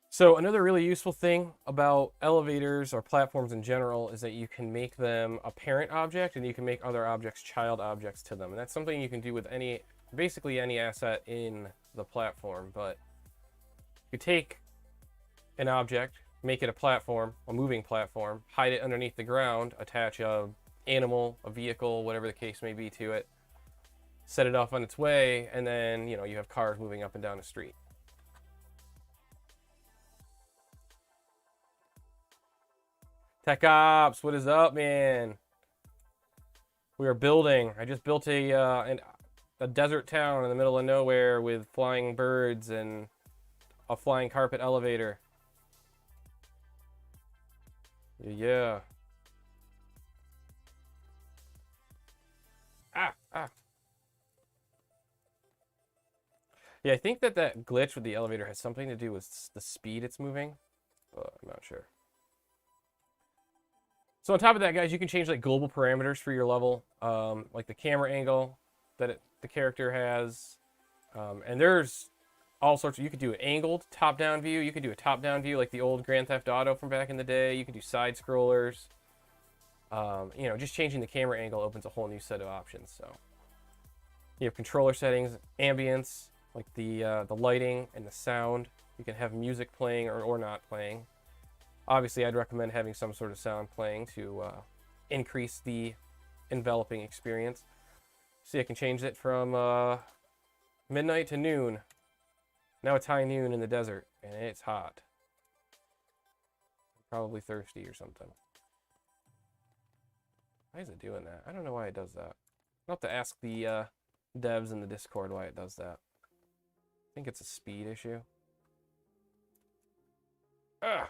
So another really useful thing about elevators or platforms in general is that you can make them a parent object and you can make other objects child objects to them. And that's something you can do with basically any asset in the platform. But you take an object, make it a platform, a moving platform, hide it underneath the ground, attach a animal, a vehicle, whatever the case may be to it, set it off on its way, and then, you have cars moving up and down the street. Tech Ops, what is up, man? We are building. I just built a desert town in the middle of nowhere with flying birds and a flying carpet elevator. Yeah. Yeah, I think that glitch with the elevator has something to do with the speed it's moving, but I'm not sure. So on top of that, guys, you can change like global parameters for your level, like the camera angle that the character has, and there's all sorts of. You could do an angled top-down view. You could do a top-down view like the old Grand Theft Auto from back in the day. You could do side scrollers. Just changing the camera angle opens a whole new set of options. So you have controller settings, ambience, like the lighting and the sound. You can have music playing or not playing. Obviously, I'd recommend having some sort of sound playing to increase the enveloping experience. See, I can change it from midnight to noon. Now it's high noon in the desert, and it's hot. I'm probably thirsty or something. Why is it doing that? I don't know why it does that. I'll have to ask the devs in the Discord why it does that. I think it's a speed issue. Ugh.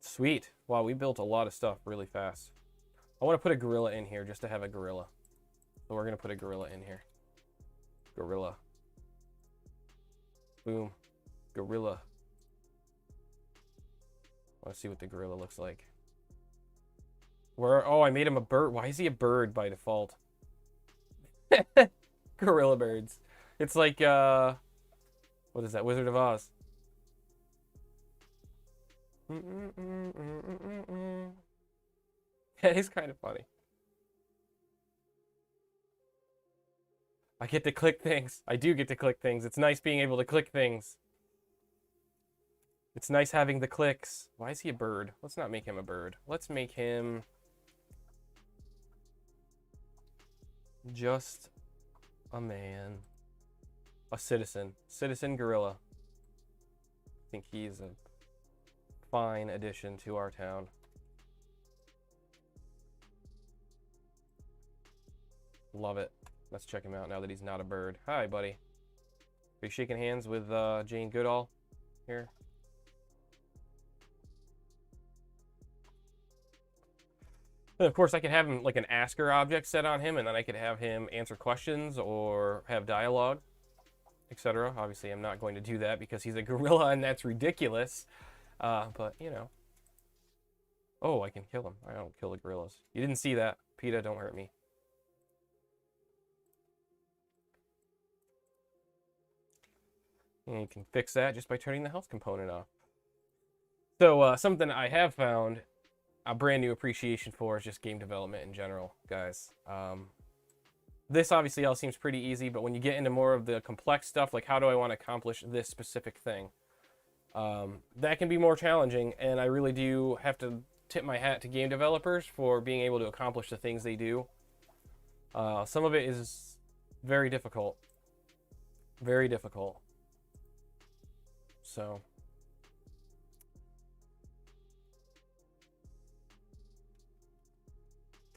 Sweet. Wow, we built a lot of stuff really fast. I want to put a gorilla in here just to have a gorilla. So we're going to put a gorilla in here. Gorilla. Boom. Gorilla. I want to see what the gorilla looks like. Oh, I made him a bird. Why is he a bird by default? Gorilla birds. It's like, what is that? Wizard of Oz. That is kind of funny. I get to click things. I do get to click things. It's nice being able to click things. It's nice having the clicks. Why is he a bird? Let's not make him a bird. Let's make him just a man. A citizen. Citizen gorilla. I think he's a fine addition to our town. Love it. Let's check him out now that he's not a bird. Hi, buddy. Are you shaking hands with Jane Goodall here? And of course, I could have him like an asker object set on him, and then I could have him answer questions or have dialogue, etc. Obviously, I'm not going to do that because he's a gorilla and that's ridiculous. But, Oh, I can kill him. I don't kill the gorillas. You didn't see that. PETA, don't hurt me. And you can fix that just by turning the health component off. So something I have found a brand new appreciation for is just game development in general, guys. This obviously all seems pretty easy, but when you get into more of the complex stuff, like how do I want to accomplish this specific thing, that can be more challenging, and I really do have to tip my hat to game developers for being able to accomplish the things they do. Some of it is very difficult. Very difficult. So...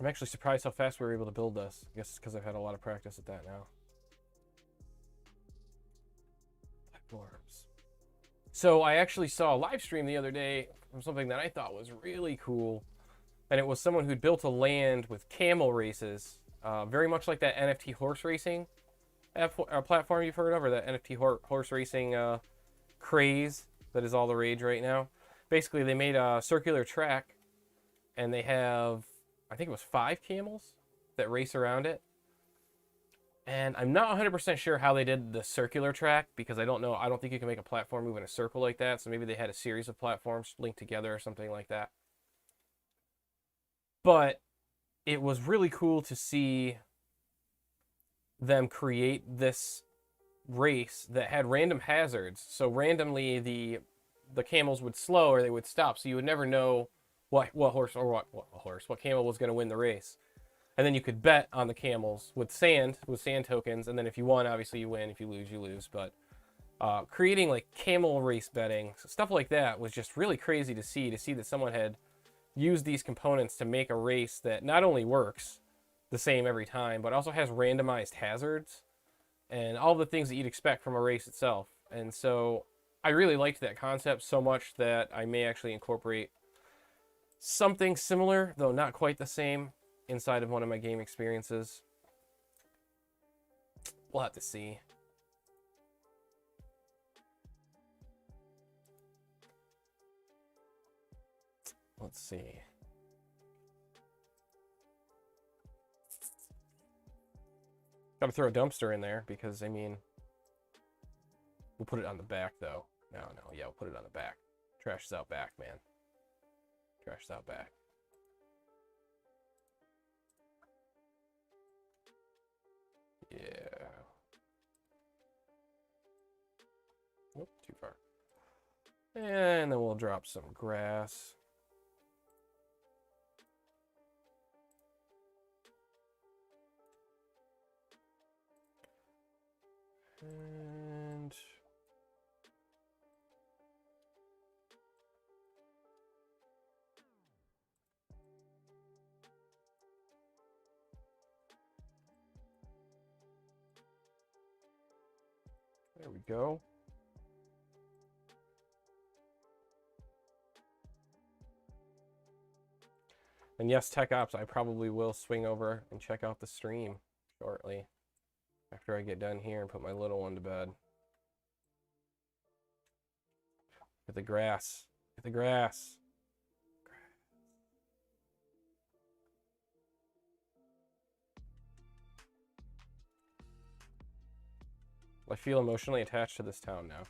I'm actually surprised how fast we were able to build this. I guess it's because I've had a lot of practice at that now. Platforms. So I actually saw a live stream the other day from something that I thought was really cool. And it was someone who'd built a land with camel races. Very much like that NFT horse racing platform you've heard of, or that NFT horse racing craze that is all the rage right now. Basically, they made a circular track, and they have... I think it was 5 camels that race around it. And I'm not 100% sure how they did the circular track, because I don't know. I don't think you can make a platform move in a circle like that. So maybe they had a series of platforms linked together or something like that. But it was really cool to see them create this race that had random hazards. So randomly the camels would slow or they would stop. So you would never know what camel was going to win the race. And then you could bet on the camels with sand tokens, and then if you won, obviously you win. If you lose, you lose. But creating like camel race betting, stuff like that, was just really crazy to see that someone had used these components to make a race that not only works the same every time, but also has randomized hazards and all the things that you'd expect from a race itself. And so I really liked that concept so much that I may actually incorporate something similar, though not quite the same, inside of one of my game experiences. We'll have to see. Let's see. Gotta throw a dumpster in there because, I mean, we'll put it on the back, though. No, yeah, we'll put it on the back. Trash is out back, man. Trash is out back. Yeah. Nope, too far. And then we'll drop some grass. And there we go. And yes, Tech Ops, I probably will swing over and check out the stream shortly after I get done here and put my little one to bed. Get the grass. Get the grass. I feel emotionally attached to this town now.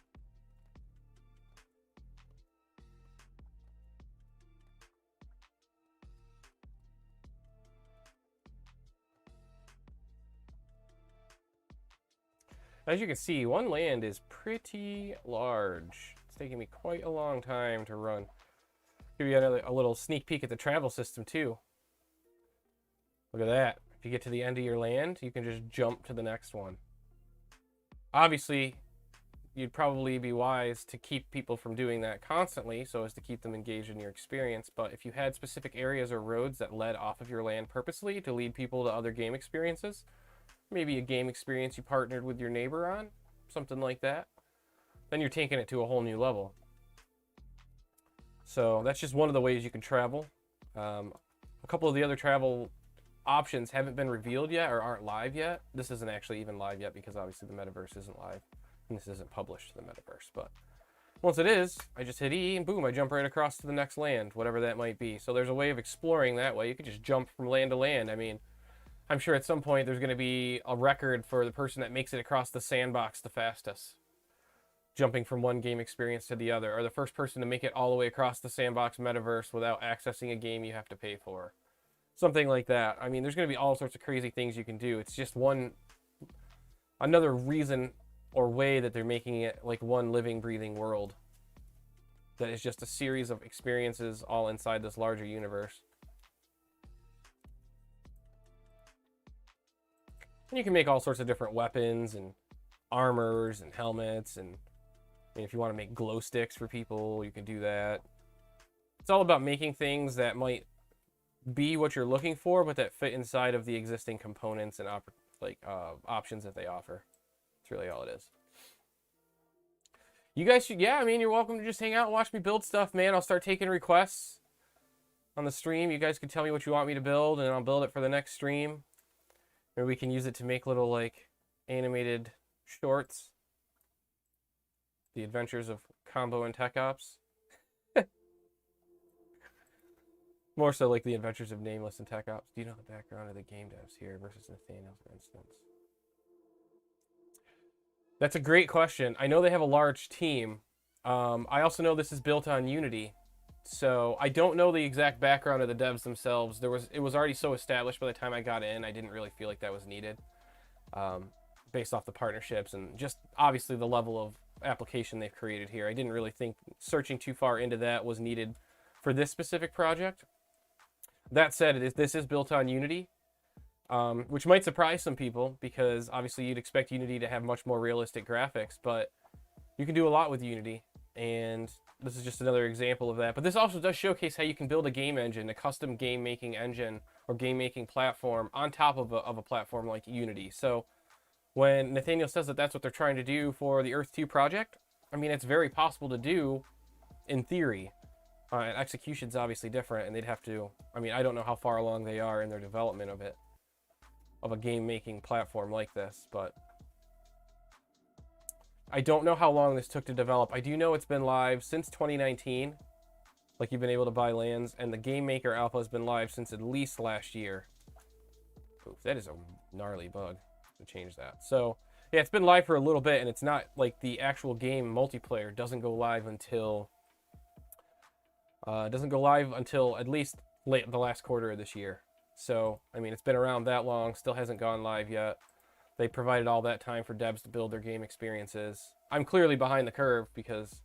As you can see, one land is pretty large. It's taking me quite a long time to run. Give you a little sneak peek at the travel system too. Look at that. If you get to the end of your land, you can just jump to the next one. Obviously, you'd probably be wise to keep people from doing that constantly so as to keep them engaged in your experience. But if you had specific areas or roads that led off of your land purposely to lead people to other game experiences, maybe a game experience you partnered with your neighbor on, something like that, then you're taking it to a whole new level. So that's just one of the ways you can travel. A couple of the other travel options haven't been revealed yet or aren't live yet. This isn't actually even live yet because obviously the Metaverse isn't live and this isn't published to the Metaverse. But once it is, I just hit E and boom, I jump right across to the next land, whatever that might be. So there's a way of exploring that way. You could just jump from land to land. I mean, I'm sure at some point there's going to be a record for the person that makes it across the sandbox the fastest. jumping from one game experience to the other, or the first person to make it all the way across the Sandbox metaverse without accessing a game you have to pay for. Something like that. I mean, there's going to be all sorts of crazy things you can do. It's just another reason or way that they're making it like one living, breathing world that is just a series of experiences all inside this larger universe. And you can make all sorts of different weapons and armors and helmets, and I mean, if you want to make glow sticks for people, you can do that. It's all about making things that might be what you're looking for, but that fit inside of the existing components and options that they offer. That's really all it is. You guys should, yeah, I mean, you're welcome to just hang out and watch me build stuff, man. I'll start taking requests on the stream. You guys can tell me what you want me to build, and I'll build it for the next stream. Or we can use it to make little, like, animated shorts. The Adventures of Combo and Tech Ops. More so like the Adventures of Nameless and Tech Ops. Do you know the background of the game devs here versus Nathaniel, for instance? That's a great question. I know they have a large team. I also know this is built on Unity. So I don't know the exact background of the devs themselves. It was already so established by the time I got in. I didn't really feel like that was needed, based off the partnerships and just obviously the level of application they've created here. I didn't really think searching too far into that was needed for this specific project. That said, this is built on Unity, which might surprise some people because obviously you'd expect Unity to have much more realistic graphics, but you can do a lot with Unity, and this is just another example of that. But this also does showcase how you can build a game engine, a custom game making engine or game making platform on top of a platform like Unity. So when Nathaniel says that that's what they're trying to do for the Earth 2 project, I mean, it's very possible to do in theory. And execution's obviously different, and they'd have to, I mean, I don't know how far along they are in their development of it, of a game-making platform like this, but I don't know how long this took to develop. I do know it's been live since 2019, like you've been able to buy lands, and the Game Maker Alpha has been live since at least last year. Oof, that is a gnarly bug to change that. So, yeah, it's been live for a little bit, and it's not like the actual game multiplayer doesn't go live until at least the last quarter of this year. So, I mean, it's been around that long, still hasn't gone live yet. They provided all that time for devs to build their game experiences. I'm clearly behind the curve because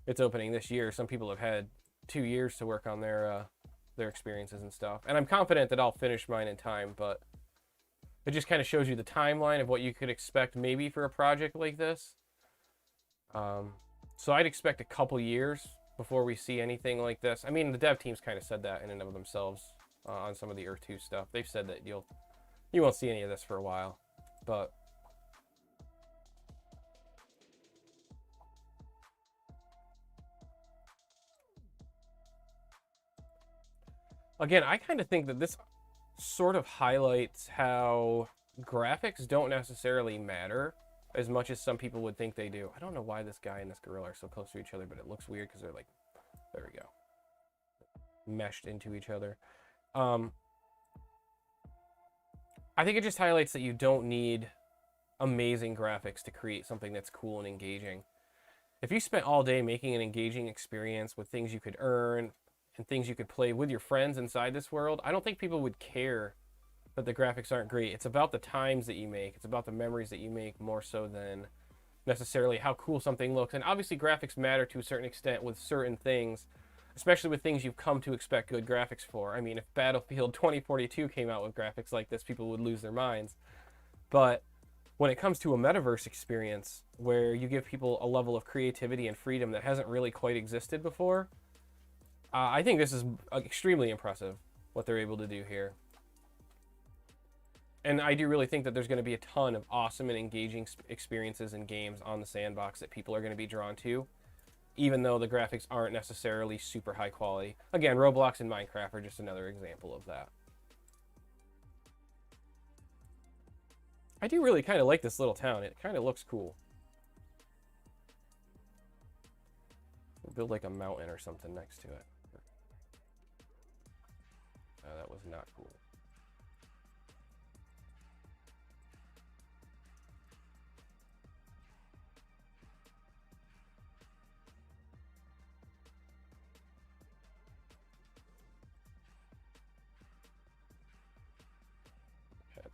it's opening this year. Some people have had 2 years to work on their experiences and stuff. And I'm confident that I'll finish mine in time, but it just kind of shows you the timeline of what you could expect maybe for a project like this. So I'd expect a couple years before we see anything like this. I mean, the dev teams kind of said that in and of themselves on some of the Earth 2 stuff. They've said that you won't see any of this for a while, but again, I kind of think that this sort of highlights how graphics don't necessarily matter as much as some people would think they do. I don't know why this guy and this gorilla are so close to each other, but it looks weird because they're like, there we go, meshed into each other. I think it just highlights that you don't need amazing graphics to create something that's cool and engaging. If you spent all day making an engaging experience with things you could earn and things you could play with your friends inside this world, I don't think people would care that the graphics aren't great. It's about the times that you make. It's about the memories that you make more so than necessarily how cool something looks. And obviously graphics matter to a certain extent with certain things, especially with things you've come to expect good graphics for. I mean, if Battlefield 2042 came out with graphics like this, people would lose their minds. But when it comes to a metaverse experience where you give people a level of creativity and freedom that hasn't really quite existed before, I think this is extremely impressive, what they're able to do here. And I do really think that there's going to be a ton of awesome and engaging experiences and games on the Sandbox that people are going to be drawn to, even though the graphics aren't necessarily super high quality. Again, Roblox and Minecraft are just another example of that. I do really kind of like this little town. It kind of looks cool. We'll build like a mountain or something next to it. Oh, that was not cool.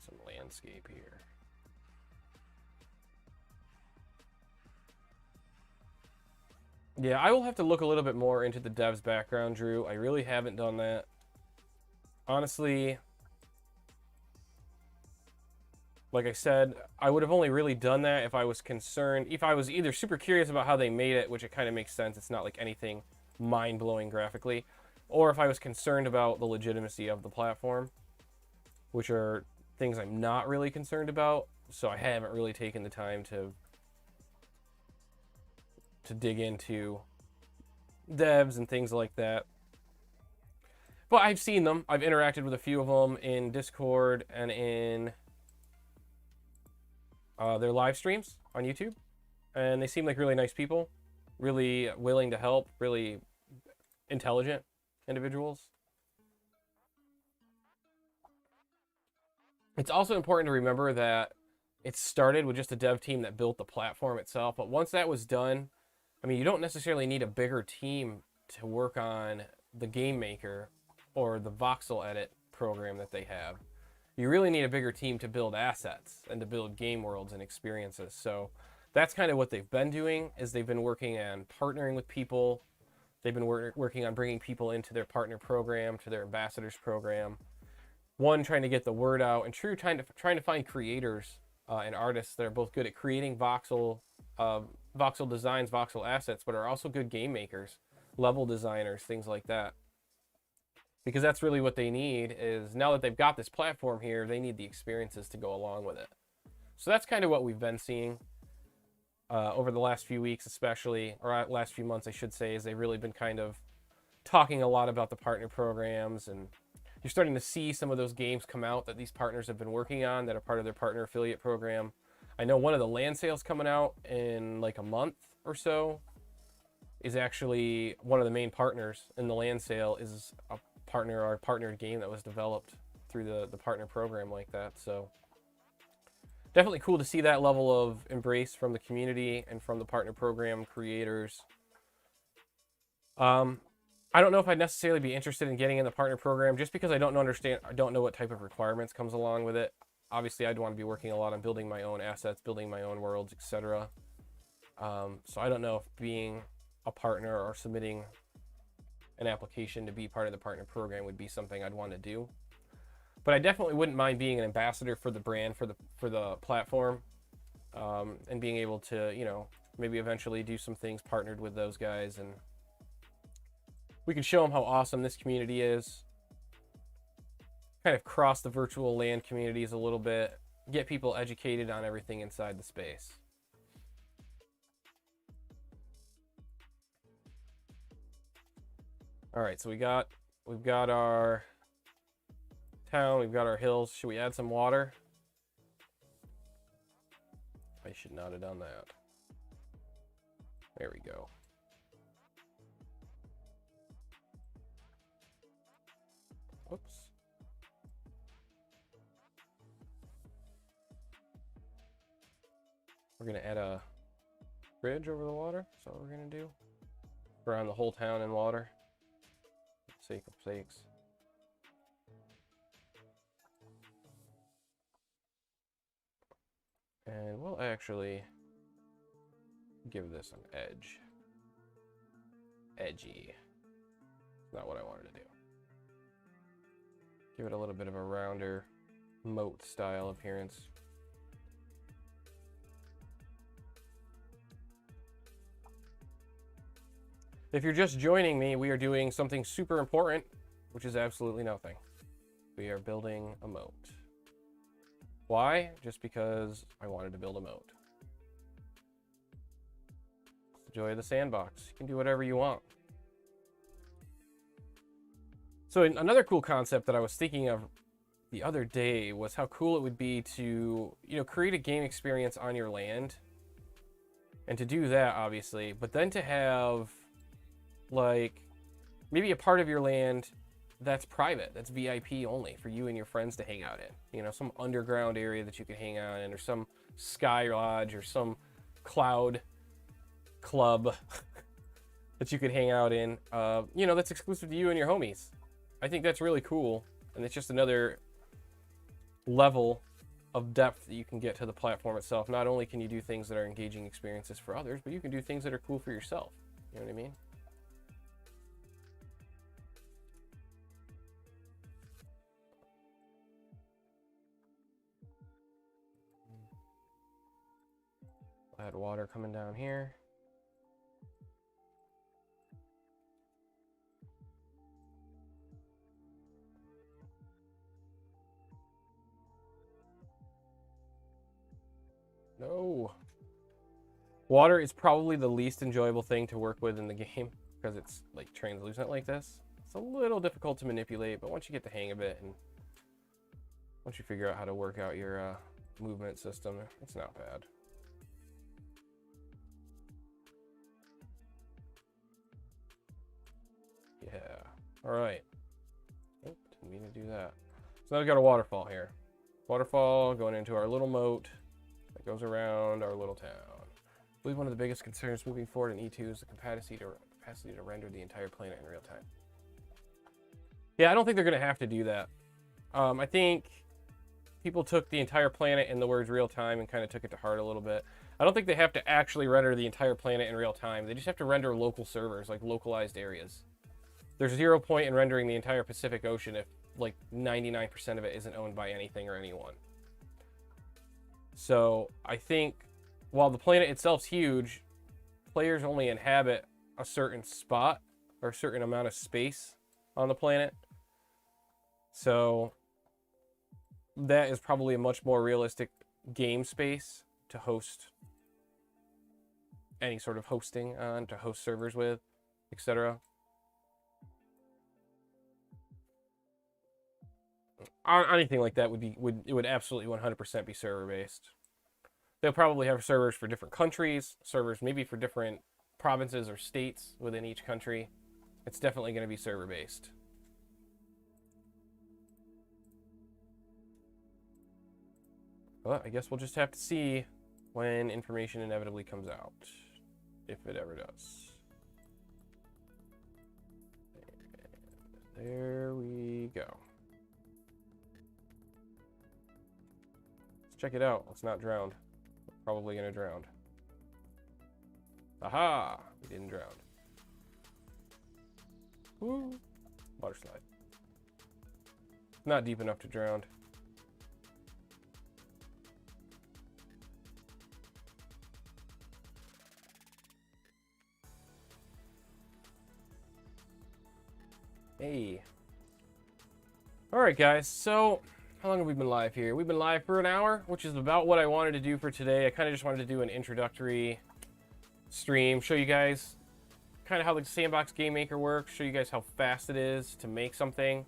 some landscape here. Yeah, I will have to look a little bit more into the dev's background, Drew. I really haven't done that. Honestly, like I said, I would have only really done that if I was concerned, if I was either super curious about how they made it, which it kind of makes sense, it's not like anything mind-blowing graphically, or if I was concerned about the legitimacy of the platform, which are things I'm not really concerned about, so I haven't really taken the time to dig into devs and things like that. But I've seen them. I've interacted with a few of them in Discord and in their live streams on YouTube, and they seem like really nice people, really willing to help, really intelligent individuals. It's also important to remember that it started with just a dev team that built the platform itself, but once that was done, I mean, you don't necessarily need a bigger team to work on the game maker or the voxel edit program that they have. You really need a bigger team to build assets and to build game worlds and experiences. So that's kind of what they've been doing, is they've been working on partnering with people. They've been working on bringing people into their partner program, to their ambassadors program. One, trying to get the word out, and two, trying to find creators and artists that are both good at creating voxel designs, voxel assets, but are also good game makers, level designers, things like that. Because that's really what they need, is now that they've got this platform here, they need the experiences to go along with it. So that's kind of what we've been seeing over the last few weeks, especially, or last few months, I should say, is they've really been kind of talking a lot about the partner programs, and you're starting to see some of those games come out that these partners have been working on that are part of their partner affiliate program. I know one of the land sales coming out in like a month or so is actually one of the main partners in the land sale is a partner or partnered game that was developed through the partner program like that. So definitely cool to see that level of embrace from the community and from the partner program creators. I don't know if I'd necessarily be interested in getting in the partner program just because I don't know what type of requirements comes along with it. Obviously, I'd want to be working a lot on building my own assets, building my own worlds, etc. So I don't know if being a partner or submitting an application to be part of the partner program would be something I'd want to do. But I definitely wouldn't mind being an ambassador for the brand, for the platform, and being able to, you know, maybe eventually do some things partnered with those guys, and we can show them how awesome this community is. Kind of cross the virtual land communities a little bit, get people educated on everything inside the space. All right, so we've got our town, we've got our hills. Should we add some water? I should not have done that. There we go. Whoops. We're gonna add a bridge over the water. That's what we're gonna do. Around the whole town in water. For the sake of sakes. And we'll actually give this an edge. Edgy. Not what I wanted to do. Give it a little bit of a rounder moat style appearance. If you're just joining me, we are doing something super important, which is absolutely nothing. We are building a moat. Why? Just because I wanted to build a moat. It's the joy of the sandbox. You can do whatever you want. So another cool concept that I was thinking of the other day was how cool it would be to, you know, create a game experience on your land. And to do that, obviously, but then to have like maybe a part of your land that's private, that's VIP only for you and your friends to hang out in. You know, some underground area that you can hang out in, or some sky lodge, or some cloud club that you could hang out in, you know, that's exclusive to you and your homies. I think that's really cool, and it's just another level of depth that you can get to the platform itself. Not only can you do things that are engaging experiences for others, but you can do things that are cool for yourself. You know what I mean? I had water coming down here. No. Water is probably the least enjoyable thing to work with in the game because it's like translucent like this. It's a little difficult to manipulate, but once you get the hang of it and once you figure out how to work out your movement system, it's not bad. Yeah. All right. Oh, didn't mean to do that. So now we've got a waterfall here. Waterfall going into our little moat that goes around our little town. I believe one of the biggest concerns moving forward in E2 is the capacity to render the entire planet in real time. Yeah, I don't think they're going to have to do that. I think people took the entire planet in the words real time and kind of took it to heart a little bit. I don't think they have to actually render the entire planet in real time. They just have to render local servers, like localized areas. There's 0 point in rendering the entire Pacific Ocean if like 99% of it isn't owned by anything or anyone. So I think while the planet itself's huge, players only inhabit a certain spot or a certain amount of space on the planet. So that is probably a much more realistic game space to host any sort of hosting on, to host servers with, etc. Anything like that would absolutely 100% be server based. They'll probably have servers for different countries, servers maybe for different provinces or states within each country. It's definitely going to be server based. But I guess we'll just have to see when information inevitably comes out, if it ever does. And there we go. Let's check it out. Let's not drown. We're probably gonna drown. Aha! We didn't drown. Woo! Water slide. Not deep enough to drown. Hey. Alright guys, so how long have we been live here? We've been live for an hour, which is about what I wanted to do for today. I kind of just wanted to do an introductory stream, show you guys kind of how the Sandbox Game Maker works, show you guys how fast it is to make something,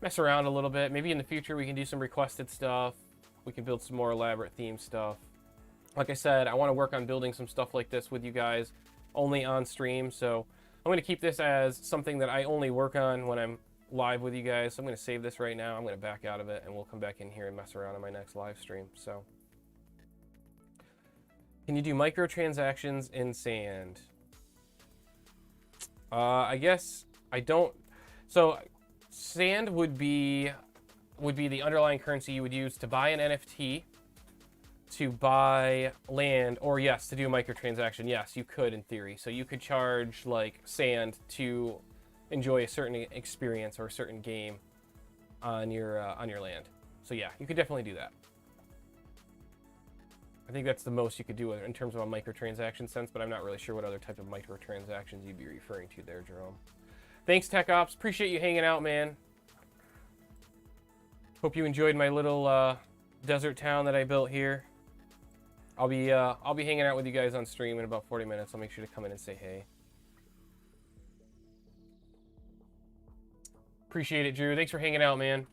mess around a little bit. Maybe in the future we can do some requested stuff, we can build some more elaborate theme stuff. Like I said, I want to work on building some stuff like this with you guys only on stream, so I'm going to keep this as something that I only work on when I'm live with you guys. So I'm going to save this right now. I'm going to back out of it and we'll come back in here and mess around on my next live stream. So, can you do microtransactions in Sand? I guess I don't. So Sand would be the underlying currency you would use to buy an NFT, to buy land, or yes, to do a microtransaction. Yes, you could in theory. So you could charge like Sand to enjoy a certain experience or a certain game on your land. So yeah, you could definitely do that. I think that's the most you could do in terms of a microtransaction sense, but I'm not really sure what other type of microtransactions you'd be referring to there, Jerome. Thanks, Tech Ops. Appreciate you hanging out, man. Hope you enjoyed my little desert town that I built here. I'll be hanging out with you guys on stream in about 40 minutes. I'll make sure to come in and say hey. Appreciate it, Drew. Thanks for hanging out, man.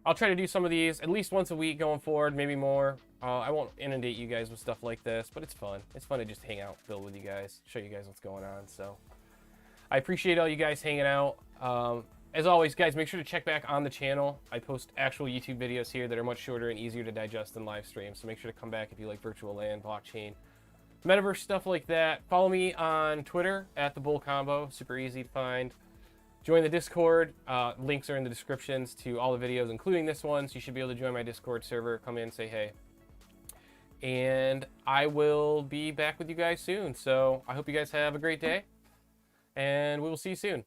I'll try to do some of these at least once a week going forward, maybe more. I won't inundate you guys with stuff like this, but it's fun. It's fun to just hang out, build with you guys, show you guys what's going on. So I appreciate all you guys hanging out. As always, guys, make sure to check back on the channel. I post actual YouTube videos here that are much shorter and easier to digest than live streams. So make sure to come back if you like virtual land, blockchain, Metaverse, stuff like that. Follow me on Twitter at the Bull Combo. Super easy to find. Join the Discord. Links are in the descriptions to all the videos, including this one. So you should be able to join my Discord server. Come in, say hey. And I will be back with you guys soon. So I hope you guys have a great day. And we will see you soon.